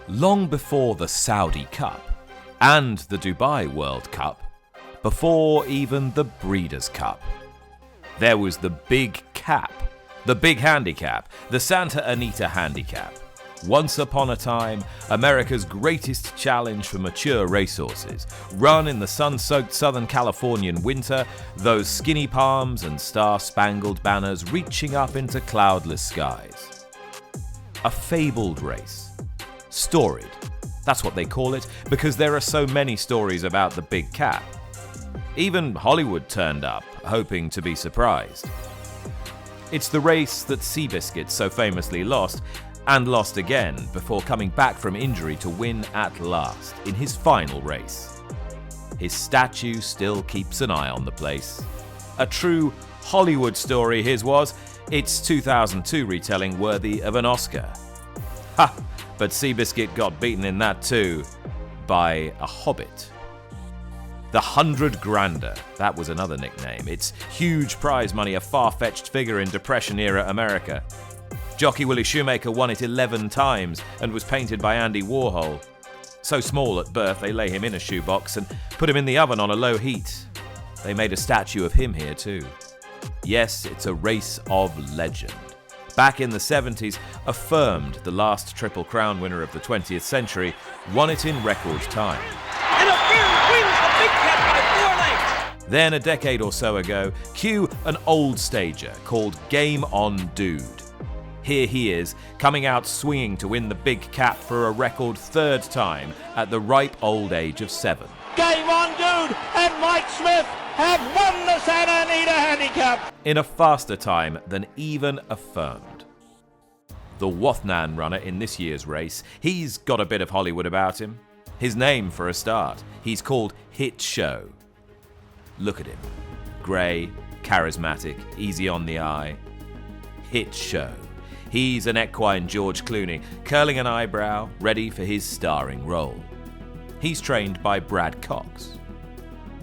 Long before the Saudi Cup and the Dubai World Cup, before even the Breeders' Cup, there was the big cap, the big handicap, the Santa Anita Handicap. Once upon a time, America's greatest challenge for mature racehorses, run in the sun-soaked Southern Californian winter, those skinny palms and star-spangled banners reaching up into cloudless skies. A fabled race. Storied. That's what they call it, because there are so many stories about the big cap. Even Hollywood turned up, hoping to be surprised. It's the race that Seabiscuit so famously lost, and lost again before coming back from injury to win at last in his final race. His statue still keeps an eye on the place. A true Hollywood story his was, its 2002 retelling worthy of an Oscar. Ha! But Seabiscuit got beaten in that too, by a hobbit. The 100 Grander, that was another nickname. Its huge prize money, a far-fetched figure in Depression-era America. Jockey Willie Shoemaker won it 11 times and was painted by Andy Warhol. So small at birth they lay him in a shoebox and put him in the oven on a low heat. They made a statue of him here too. Yes, it's a race of legend. Back in the 70s, affirmed the last Triple Crown winner of the 20th century, won it in record time. Interference wins the big cat by 4 lengths. Then a decade or so ago, cue an old stager called Game On Dude. Here he is, coming out swinging to win the big cap for a record third time at the ripe old age of 7. Game On Dude and Mike Smith have won the Santa Anita Handicap. In a faster time than even affirmed. The Wathnan runner in this year's race, he's got a bit of Hollywood about him. His name for a start, he's called Hit Show. Look at him. Grey, charismatic, easy on the eye. Hit Show. He's an equine George Clooney, curling an eyebrow, ready for his starring role. He's trained by Brad Cox.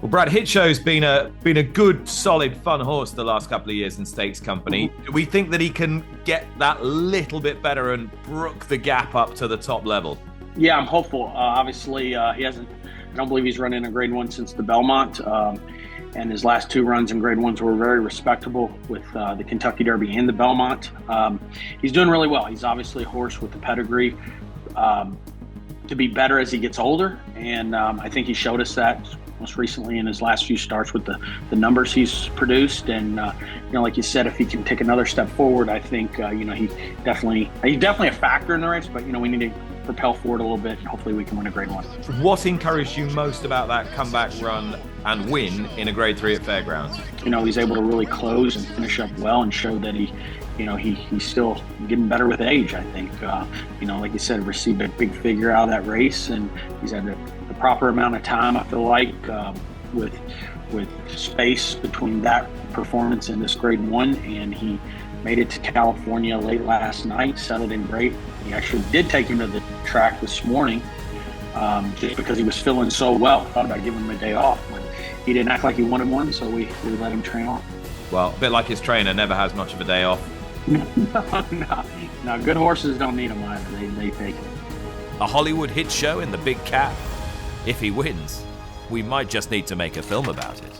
Well, Brad, Hitshow's been a good, solid, fun horse the last couple of years in Stakes Company. Do we think that he can get that little bit better and brook the gap up to the top level? Yeah, I'm hopeful. Obviously, he hasn't. I don't believe he's run in a Grade 1 since the Belmont, and his last 2 runs in Grade 1s were very respectable with the Kentucky Derby and the Belmont. He's doing really well. He's obviously a horse with the pedigree to be better as he gets older, and I think he showed us that most recently in his last few starts with the numbers he's produced. And like you said, if he can take another step forward, I think he's definitely a factor in the race. But we need to propel forward a little bit, and hopefully we can win a Grade 1. What encouraged you most about that comeback run and win in a Grade 3 at Fairgrounds? He's able to really close and finish up well and show that he's still getting better with age. I think like you said, received a big figure out of that race, and he's had the proper amount of time, I feel like, with space between that performance and this Grade 1, and he made it to California late last night, settled in great. He actually did take him to the track this morning just because he was feeling so well. Thought about giving him a day off, but he didn't act like he wanted one, so we let him train on. Well, a bit like his trainer, never has much of a day off. No, good horses don't need them either. They take it. A Hollywood hit show in the big cap. If he wins, we might just need to make a film about it.